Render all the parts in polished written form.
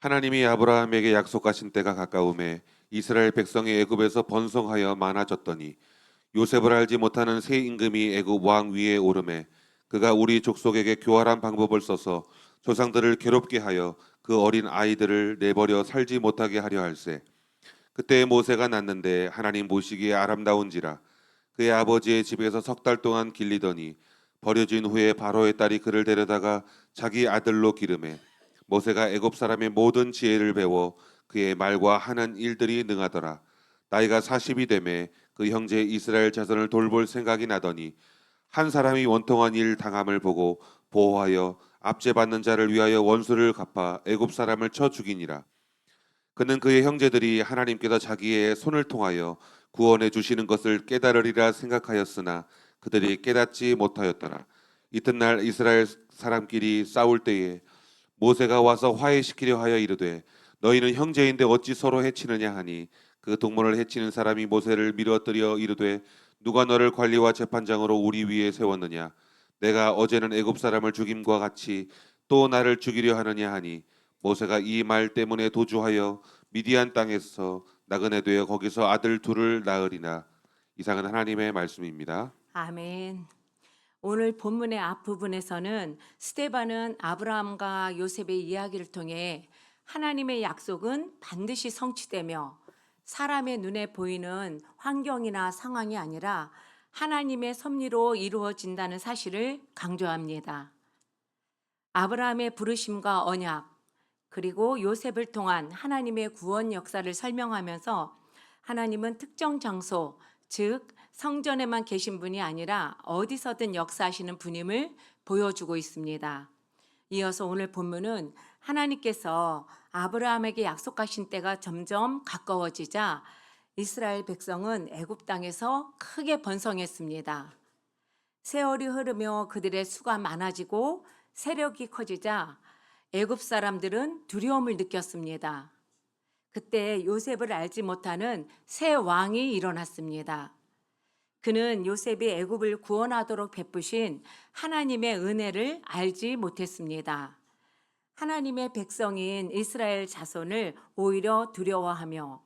하나님이 아브라함에게 약속하신 때가 가까움에 이스라엘 백성이 애굽에서 번성하여 많아졌더니 요셉을 알지 못하는 새 임금이 애굽 왕 위에 오르매 그가 우리 족속에게 교활한 방법을 써서 조상들을 괴롭게 하여 그 어린 아이들을 내버려 살지 못하게 하려 할세. 그때 모세가 낳는데 하나님 보시기에 아름다운지라 그의 아버지의 집에서 석 달 동안 길리더니 버려진 후에 바로의 딸이 그를 데려다가 자기 아들로 기르매 모세가 애굽 사람의 모든 지혜를 배워 그의 말과 하는 일들이 능하더라. 나이가 40이 되매 그 형제 이스라엘 자손을 돌볼 생각이 나더니 한 사람이 원통한 일 당함을 보고 보호하여 압제받는 자를 위하여 원수를 갚아 애굽 사람을 쳐 죽이니라. 그는 그의 형제들이 하나님께서 자기의 손을 통하여 구원해 주시는 것을 깨달으리라 생각하였으나 그들이 깨닫지 못하였더라. 이튿날 이스라엘 사람끼리 싸울 때에 모세가 와서 화해시키려 하여 이르되 너희는 형제인데 어찌 서로 해치느냐 하니 그 동문을 해치는 사람이 모세를 밀어뜨려 이르되 누가 너를 관리와 재판장으로 우리 위에 세웠느냐 내가 어제는 애굽 사람을 죽임과 같이 또 나를 죽이려 하느냐 하니 모세가 이 말 때문에 도주하여 미디안 땅에서 나그네 되어 거기서 아들 둘을 낳으리나. 이상은 하나님의 말씀입니다. 아멘. 오늘 본문의 앞부분에서는 스데반은 아브라함과 요셉의 이야기를 통해 하나님의 약속은 반드시 성취되며 사람의 눈에 보이는 환경이나 상황이 아니라 하나님의 섭리로 이루어진다는 사실을 강조합니다. 아브라함의 부르심과 언약, 그리고 요셉을 통한 하나님의 구원 역사를 설명하면서 하나님은 특정 장소, 즉 성전에만 계신 분이 아니라 어디서든 역사하시는 분임을 보여주고 있습니다. 이어서 오늘 본문은 하나님께서 아브라함에게 약속하신 때가 점점 가까워지자 이스라엘 백성은 애굽 땅에서 크게 번성했습니다. 세월이 흐르며 그들의 수가 많아지고 세력이 커지자 애굽 사람들은 두려움을 느꼈습니다. 그때 요셉을 알지 못하는 새 왕이 일어났습니다. 그는 요셉이 애굽을 구원하도록 베푸신 하나님의 은혜를 알지 못했습니다. 하나님의 백성인 이스라엘 자손을 오히려 두려워하며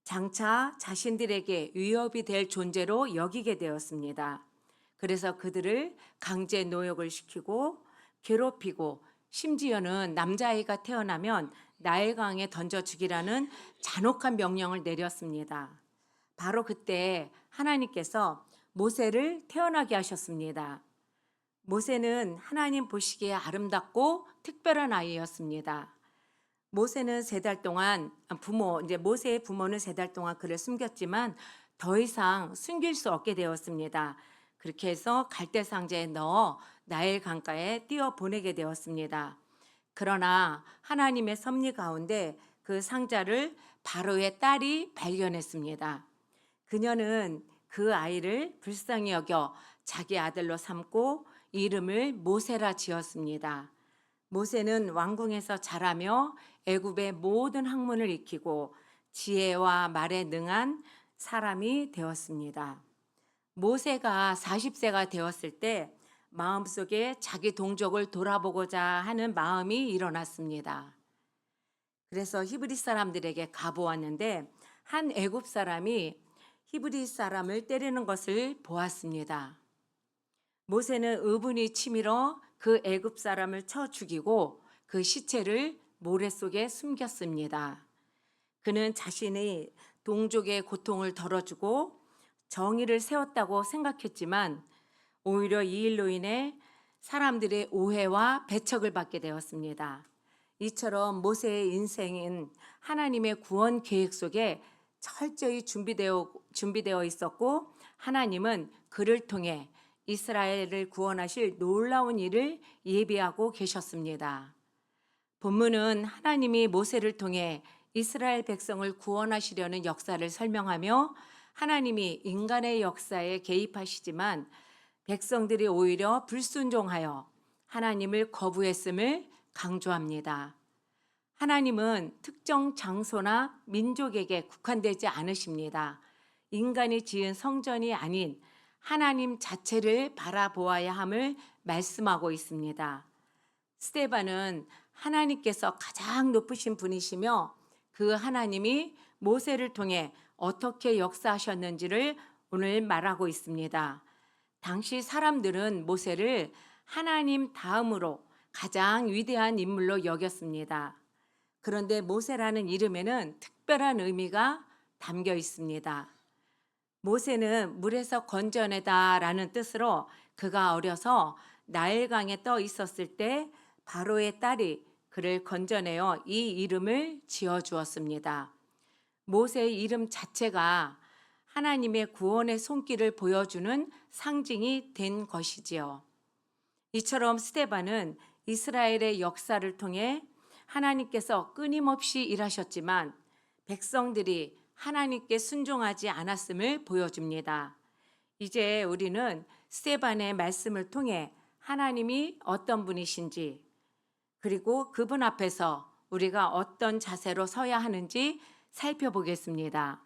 장차 자신들에게 위협이 될 존재로 여기게 되었습니다. 그래서 그들을 강제 노역을 시키고 괴롭히고 심지어는 남자아이가 태어나면 나일강에 던져 죽이라는 잔혹한 명령을 내렸습니다. 바로 그때 하나님께서 모세를 태어나게 하셨습니다. 모세는 하나님 보시기에 아름답고 특별한 아이였습니다. 모세는 3달 동안 모세의 부모는 3달 동안 그를 숨겼지만 더 이상 숨길 수 없게 되었습니다. 그렇게 해서 갈대 상자에 넣어 나일 강가에 띄워 보내게 되었습니다. 그러나 하나님의 섭리 가운데 그 상자를 바로의 딸이 발견했습니다. 그녀는 그 아이를 불쌍히 여겨 자기 아들로 삼고 이름을 모세라 지었습니다. 모세는 왕궁에서 자라며 애굽의 모든 학문을 익히고 지혜와 말에 능한 사람이 되었습니다. 모세가 40세가 되었을 때 마음속에 자기 동족을 돌아보고자 하는 마음이 일어났습니다. 그래서 히브리 사람들에게 가보았는데 한 애굽 사람이 히브리 사람을 때리는 것을 보았습니다. 모세는 의분이 치밀어 그 애굽 사람을 쳐 죽이고 그 시체를 모래 속에 숨겼습니다. 그는 자신이 동족의 고통을 덜어주고 정의를 세웠다고 생각했지만 오히려 이 일로 인해 사람들의 오해와 배척을 받게 되었습니다. 이처럼 모세의 인생은 하나님의 구원 계획 속에 철저히 준비되어 있었고 하나님은 그를 통해 이스라엘을 구원하실 놀라운 일을 예비하고 계셨습니다. 본문은 하나님이 모세를 통해 이스라엘 백성을 구원하시려는 역사를 설명하며 하나님이 인간의 역사에 개입하시지만 백성들이 오히려 불순종하여 하나님을 거부했음을 강조합니다. 하나님은 특정 장소나 민족에게 국한되지 않으십니다. 인간이 지은 성전이 아닌 하나님 자체를 바라보아야 함을 말씀하고 있습니다. 스데반은 하나님께서 가장 높으신 분이시며 그 하나님이 모세를 통해 어떻게 역사하셨는지를 오늘 말하고 있습니다. 당시 사람들은 모세를 하나님 다음으로 가장 위대한 인물로 여겼습니다. 그런데 모세라는 이름에는 특별한 의미가 담겨 있습니다. 모세는 물에서 건져내다라는 뜻으로 그가 어려서 나일강에 떠 있었을 때 바로의 딸이 그를 건져내어 이 이름을 지어 주었습니다. 모세의 이름 자체가 하나님의 구원의 손길을 보여주는 상징이 된 것이지요. 이처럼 스데반은 이스라엘의 역사를 통해 하나님께서 끊임없이 일하셨지만 백성들이 하나님께 순종하지 않았음을 보여줍니다. 이제 우리는 스데반의 말씀을 통해 하나님이 어떤 분이신지, 그리고 그분 앞에서 우리가 어떤 자세로 서야 하는지 살펴보겠습니다.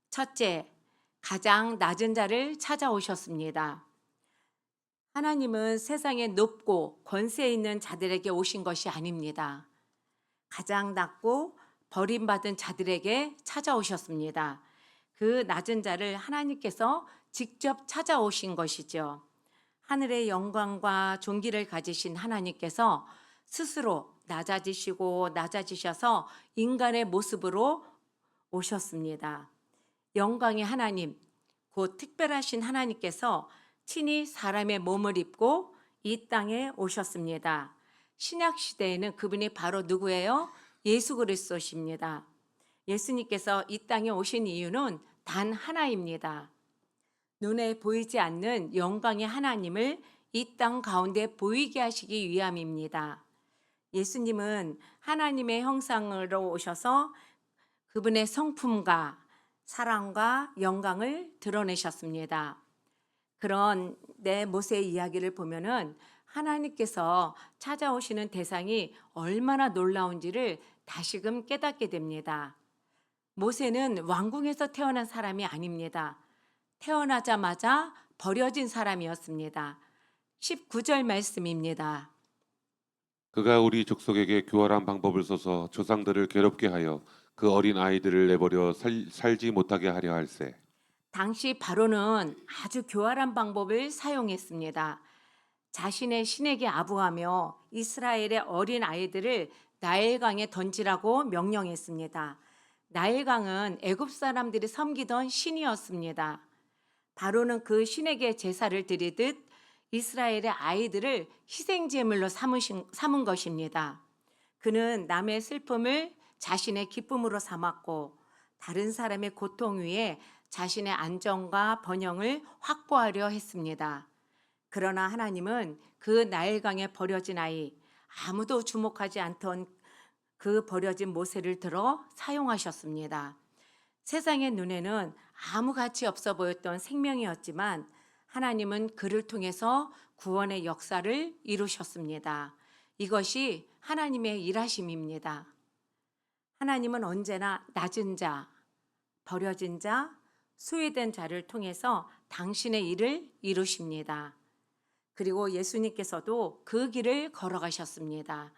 첫째, 가장 낮은 자를 찾아오셨습니다. 하나님은 세상에 높고 권세 있는 자들에게 오신 것이 아닙니다. 가장 낮고 버림받은 자들에게 찾아오셨습니다. 그 낮은 자를 하나님께서 직접 찾아오신 것이죠. 하늘의 영광과 존귀를 가지신 하나님께서 스스로 낮아지시고 낮아지셔서 인간의 모습으로 오셨습니다. 영광의 하나님, 곧 특별하신 하나님께서 친히 사람의 몸을 입고 이 땅에 오셨습니다. 신약 시대에는 그분이 바로 누구예요? 예수 그리스도십니다. 예수님께서 이 땅에 오신 이유는 단 하나입니다. 눈에 보이지 않는 영광의 하나님을 이 땅 가운데 보이게 하시기 위함입니다. 예수님은 하나님의 형상으로 오셔서 그분의 성품과 사랑과 영광을 드러내셨습니다. 그런데 모세의 이야기를 보면은 하나님께서 찾아오시는 대상이 얼마나 놀라운지를 다시금 깨닫게 됩니다. 모세는 왕궁에서 태어난 사람이 아닙니다. 태어나자마자 버려진 사람이었습니다. 19절 말씀입니다. 그가 우리 족속에게 교활한 방법을 써서 조상들을 괴롭게 하여 그 어린 아이들을 내버려 살지 못하게 하려 할세. 당시 바로는 아주 교활한 방법을 사용했습니다. 자신의 신에게 아부하며 이스라엘의 어린 아이들을 나일강에 던지라고 명령했습니다. 나일강은 애굽 사람들이 섬기던 신이었습니다. 바로는 그 신에게 제사를 드리듯 이스라엘의 아이들을 희생제물로 삼은 것입니다. 그는 남의 슬픔을 자신의 기쁨으로 삼았고 다른 사람의 고통 위에 자신의 안정과 번영을 확보하려 했습니다. 그러나 하나님은 그 나일강에 버려진 아이, 아무도 주목하지 않던 그 버려진 모세를 들어 사용하셨습니다. 세상의 눈에는 아무 가치 없어 보였던 생명이었지만 하나님은 그를 통해서 구원의 역사를 이루셨습니다. 이것이 하나님의 일하심입니다. 하나님은 언제나 낮은 자, 버려진 자, 소외된 자를 통해서 당신의 일을 이루십니다. 그리고 예수님께서도 그 길을 걸어가셨습니다.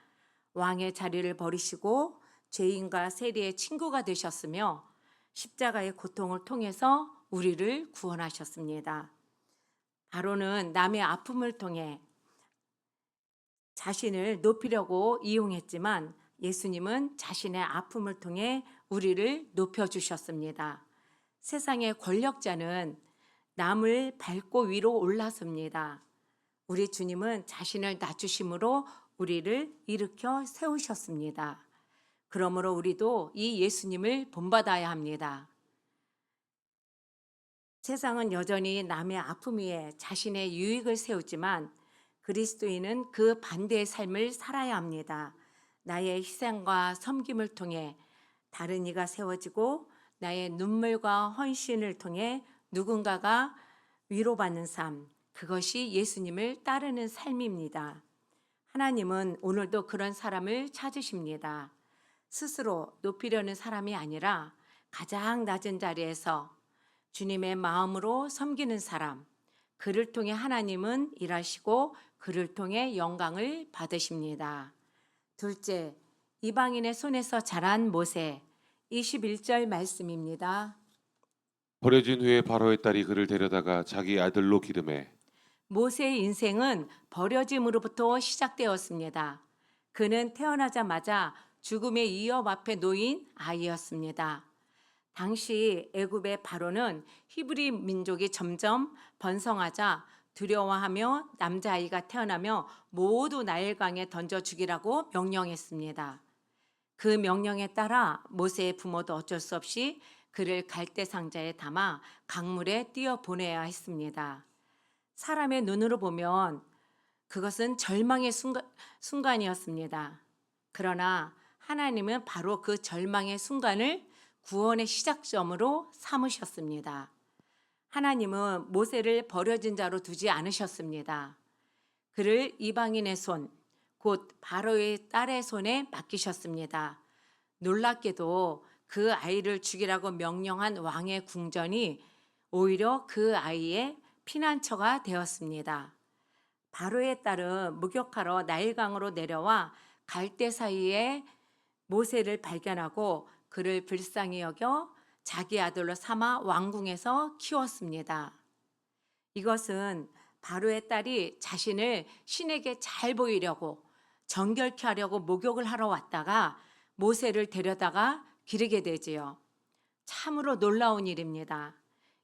왕의 자리를 버리시고 죄인과 세리의 친구가 되셨으며 십자가의 고통을 통해서 우리를 구원하셨습니다. 바로는 남의 아픔을 통해 자신을 높이려고 이용했지만 예수님은 자신의 아픔을 통해 우리를 높여주셨습니다. 세상의 권력자는 남을 밟고 위로 올라섭니다. 우리 주님은 자신을 낮추심으로 우리를 일으켜 세우셨습니다. 그러므로 우리도 이 예수님을 본받아야 합니다. 세상은 여전히 남의 아픔 위에 자신의 유익을 세우지만 그리스도인은 그 반대의 삶을 살아야 합니다. 나의 희생과 섬김을 통해 다른 이가 세워지고 나의 눈물과 헌신을 통해 누군가가 위로받는 삶, 그것이 예수님을 따르는 삶입니다. 하나님은 오늘도 그런 사람을 찾으십니다. 스스로 높이려는 사람이 아니라 가장 낮은 자리에서 주님의 마음으로 섬기는 사람, 그를 통해 하나님은 일하시고 그를 통해 영광을 받으십니다. 둘째, 이방인의 손에서 자란 모세. 21절 말씀입니다. 버려진 후에 바로의 딸이 그를 데려다가 자기 아들로 기름해. 모세의 인생은 버려짐으로부터 시작되었습니다. 그는 태어나자마자 죽음의 위협 앞에 놓인 아이였습니다. 당시 애굽의 바로는 히브리 민족이 점점 번성하자 두려워하며 남자아이가 태어나며 모두 나일강에 던져 죽이라고 명령했습니다. 그 명령에 따라 모세의 부모도 어쩔 수 없이 그를 갈대 상자에 담아 강물에 띄어 보내야 했습니다. 사람의 눈으로 보면 그것은 절망의 순간이었습니다. 그러나 하나님은 바로 그 절망의 순간을 구원의 시작점으로 삼으셨습니다. 하나님은 모세를 버려진 자로 두지 않으셨습니다. 그를 이방인의 손, 곧 바로의 딸의 손에 맡기셨습니다. 놀랍게도 그 아이를 죽이라고 명령한 왕의 궁전이 오히려 그 아이의 피난처가 되었습니다. 바로의 딸은 목욕하러 나일강으로 내려와 갈대 사이에 모세를 발견하고 그를 불쌍히 여겨 자기 아들로 삼아 왕궁에서 키웠습니다. 이것은 바로의 딸이 자신을 신에게 잘 보이려고 정결케 하려고 목욕을 하러 왔다가 모세를 데려다가 기르게 되지요. 참으로 놀라운 일입니다.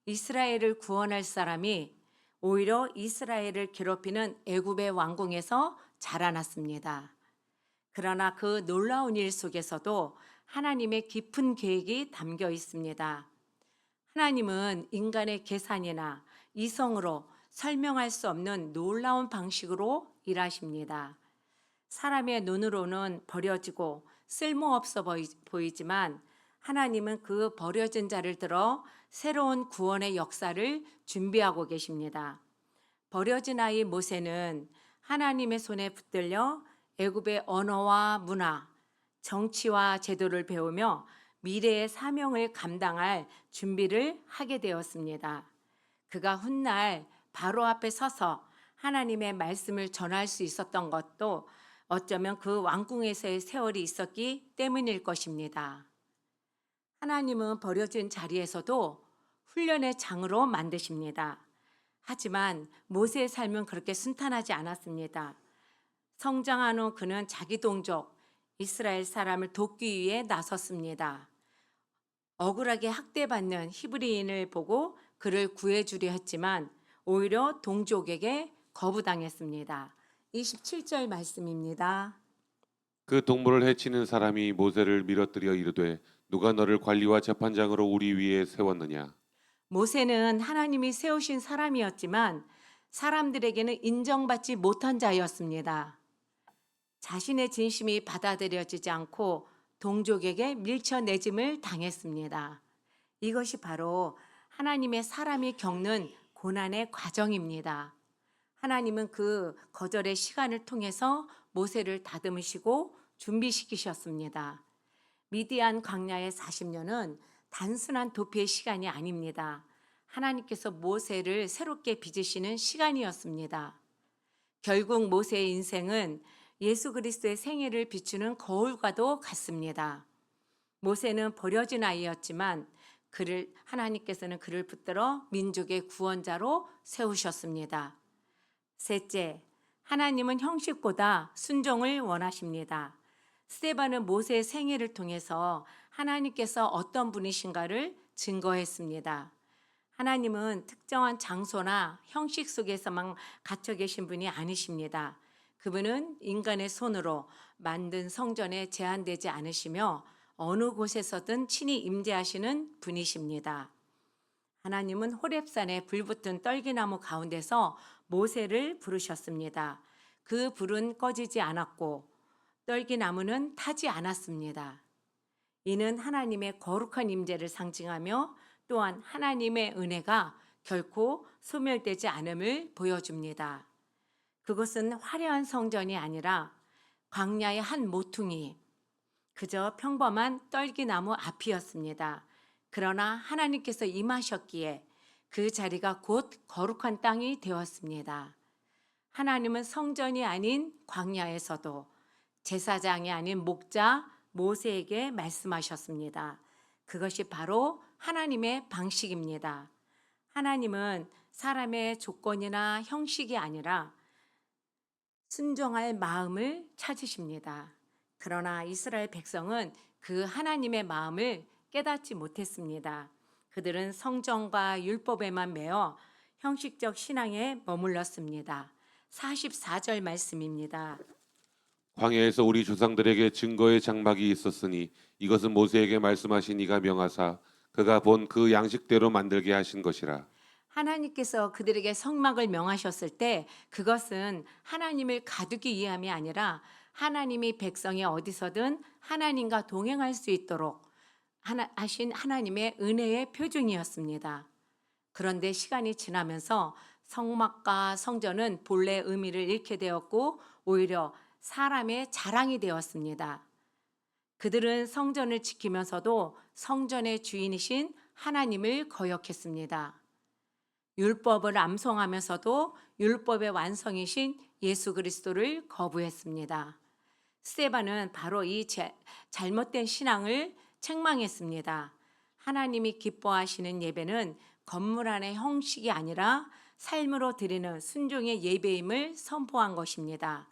이스라엘을 구원할 사람이 오히려 이스라엘을 괴롭히는 애굽의 왕궁에서 자라났습니다. 그러나 그 놀라운 일 속에서도 하나님의 깊은 계획이 담겨 있습니다. 하나님은 인간의 계산이나 이성으로 설명할 수 없는 놀라운 방식으로 일하십니다. 사람의 눈으로는 버려지고 쓸모없어 보이지만 하나님은 그 버려진 자를 들어 새로운 구원의 역사를 준비하고 계십니다. 버려진 아이 모세는 하나님의 손에 붙들려 애굽의 언어와 문화, 정치와 제도를 배우며 미래의 사명을 감당할 준비를 하게 되었습니다. 그가 훗날 바로 앞에 서서 하나님의 말씀을 전할 수 있었던 것도 어쩌면 그 왕궁에서의 세월이 있었기 때문일 것입니다. 하나님은 버려진 자리에서도 훈련의 장으로 만드십니다. 하지만 모세의 삶은 그렇게 순탄하지 않았습니다. 성장한 후 그는 자기 동족 이스라엘 사람을 돕기 위해 나섰습니다. 억울하게 학대받는 히브리인을 보고 그를 구해주려 했지만 오히려 동족에게 거부당했습니다. 27절 말씀입니다. 그 동물을 해치는 사람이 모세를 밀어뜨려 이르되 누가 너를 관리와 재판장으로 우리 위에 세웠느냐. 모세는 하나님이 세우신 사람이었지만 사람들에게는 인정받지 못한 자였습니다. 자신의 진심이 받아들여지지 않고 동족에게 밀쳐내짐을 당했습니다. 이것이 바로 하나님의 사람이 겪는 고난의 과정입니다. 하나님은 그 거절의 시간을 통해서 모세를 다듬으시고 준비시키셨습니다. 미디안 광야의 40년은 단순한 도피의 시간이 아닙니다. 하나님께서 모세를 새롭게 빚으시는 시간이었습니다. 결국 모세의 인생은 예수 그리스도의 생애를 비추는 거울과도 같습니다. 모세는 버려진 아이였지만 하나님께서는 그를 붙들어 민족의 구원자로 세우셨습니다. 셋째, 하나님은 형식보다 순종을 원하십니다. 스데반은 모세의 생애를 통해서 하나님께서 어떤 분이신가를 증거했습니다. 하나님은 특정한 장소나 형식 속에서만 갇혀 계신 분이 아니십니다. 그분은 인간의 손으로 만든 성전에 제한되지 않으시며 어느 곳에서든 친히 임재하시는 분이십니다. 하나님은 호렙산에 불붙은 떨기나무 가운데서 모세를 부르셨습니다. 그 불은 꺼지지 않았고 떨기나무는 타지 않았습니다. 이는 하나님의 거룩한 임재를 상징하며 또한 하나님의 은혜가 결코 소멸되지 않음을 보여줍니다. 그것은 화려한 성전이 아니라 광야의 한 모퉁이, 그저 평범한 떨기나무 앞이었습니다. 그러나 하나님께서 임하셨기에 그 자리가 곧 거룩한 땅이 되었습니다. 하나님은 성전이 아닌 광야에서도 제사장이 아닌 목자 모세에게 말씀하셨습니다. 그것이 바로 하나님의 방식입니다. 하나님은 사람의 조건이나 형식이 아니라 순종할 마음을 찾으십니다. 그러나 이스라엘 백성은 그 하나님의 마음을 깨닫지 못했습니다. 그들은 성정과 율법에만 매어 형식적 신앙에 머물렀습니다. 44절 말씀입니다. 광야에서 우리 조상들에게 증거의 장막이 있었으니 이것은 모세에게 말씀하신 이가 명하사 그가 본 그 양식대로 만들게 하신 것이라. 하나님께서 그들에게 성막을 명하셨을 때 그것은 하나님을 가두기 위함이 아니라 하나님이 백성이 어디서든 하나님과 동행할 수 있도록 하신 하나님의 은혜의 표징이었습니다. 그런데 시간이 지나면서 성막과 성전은 본래 의미를 잃게 되었고 오히려 사람의 자랑이 되었습니다. 그들은 성전을 지키면서도 성전의 주인이신 하나님을 거역했습니다. 율법을 암송하면서도 율법의 완성이신 예수 그리스도를 거부했습니다. 스데반은 바로 이 잘못된 신앙을 책망했습니다. 하나님이 기뻐하시는 예배는 건물 안의 형식이 아니라 삶으로 드리는 순종의 예배임을 선포한 것입니다.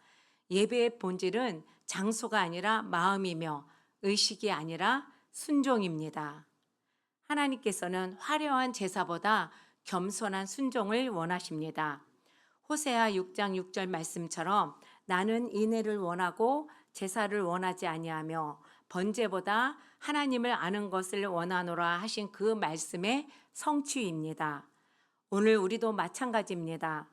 예배의 본질은 장소가 아니라 마음이며 의식이 아니라 순종입니다. 하나님께서는 화려한 제사보다 겸손한 순종을 원하십니다. 호세아 6장 6절 말씀처럼 나는 인애를 원하고 제사를 원하지 아니하며 번제보다 하나님을 아는 것을 원하노라 하신 그 말씀의 성취입니다. 오늘 우리도 마찬가지입니다.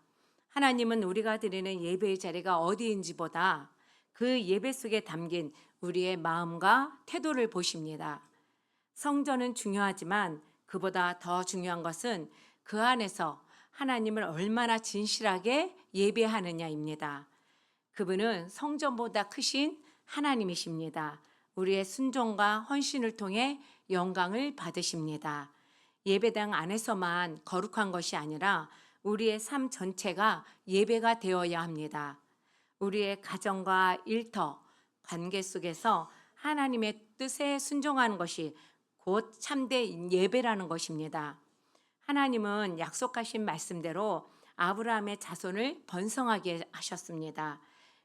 하나님은 우리가 드리는 예배의 자리가 어디인지보다 그 예배 속에 담긴 우리의 마음과 태도를 보십니다. 성전은 중요하지만 그보다 더 중요한 것은 그 안에서 하나님을 얼마나 진실하게 예배하느냐입니다. 그분은 성전보다 크신 하나님이십니다. 우리의 순종과 헌신을 통해 영광을 받으십니다. 예배당 안에서만 거룩한 것이 아니라 우리의 삶 전체가 예배가 되어야 합니다. 우리의 가정과 일터, 관계 속에서 하나님의 뜻에 순종하는 것이 곧 참된 예배라는 것입니다. 하나님은 약속하신 말씀대로 아브라함의 자손을 번성하게 하셨습니다.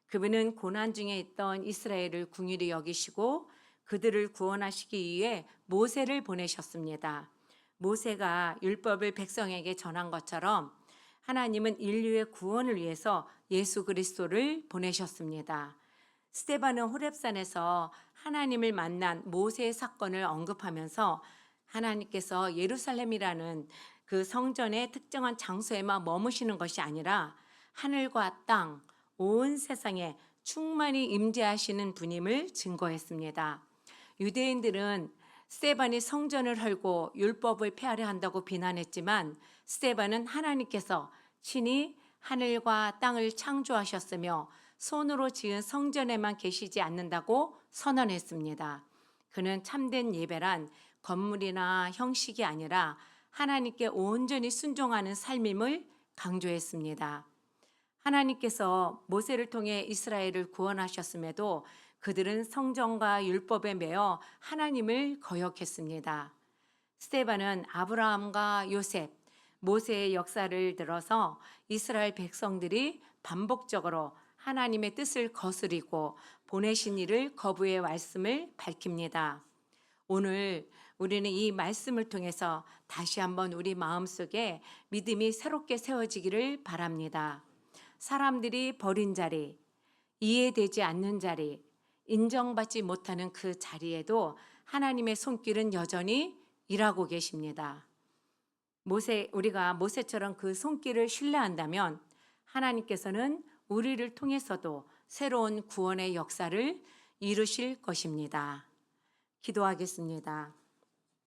그분은 고난 중에 있던 이스라엘을 긍휼히 여기시고 그들을 구원하시기 위해 모세를 보내셨습니다. 모세가 율법을 백성에게 전한 것처럼 하나님은 인류의 구원을 위해서 예수 그리스도를 보내셨습니다. 스데반은 호렙산에서 하나님을 만난 모세의 사건을 언급하면서 하나님께서 예루살렘이라는 그 성전의 특정한 장소에만 머무시는 것이 아니라 하늘과 땅, 온 세상에 충만히 임재하시는 분임을 증거했습니다. 유대인들은 스데반이 성전을 헐고 율법을 폐하려 한다고 비난했지만 스데반은 하나님께서 친히 하늘과 땅을 창조하셨으며 손으로 지은 성전에만 계시지 않는다고 선언했습니다. 그는 참된 예배란 건물이나 형식이 아니라 하나님께 온전히 순종하는 삶임을 강조했습니다. 하나님께서 모세를 통해 이스라엘을 구원하셨음에도 그들은 성전과 율법에 매여 하나님을 거역했습니다. 스데반은 아브라함과 요셉, 모세의 역사를 들어서 이스라엘 백성들이 반복적으로 하나님의 뜻을 거스리고 보내신 이를 거부해 말씀을 밝힙니다. 오늘 우리는 이 말씀을 통해서 다시 한번 우리 마음속에 믿음이 새롭게 세워지기를 바랍니다. 사람들이 버린 자리, 이해되지 않는 자리, 인정받지 못하는 그 자리에도 하나님의 손길은 여전히 일하고 계십니다. 우리가 모세처럼 그 손길을 신뢰한다면 하나님께서는 우리를 통해서도 새로운 구원의 역사를 이루실 것입니다. 기도하겠습니다.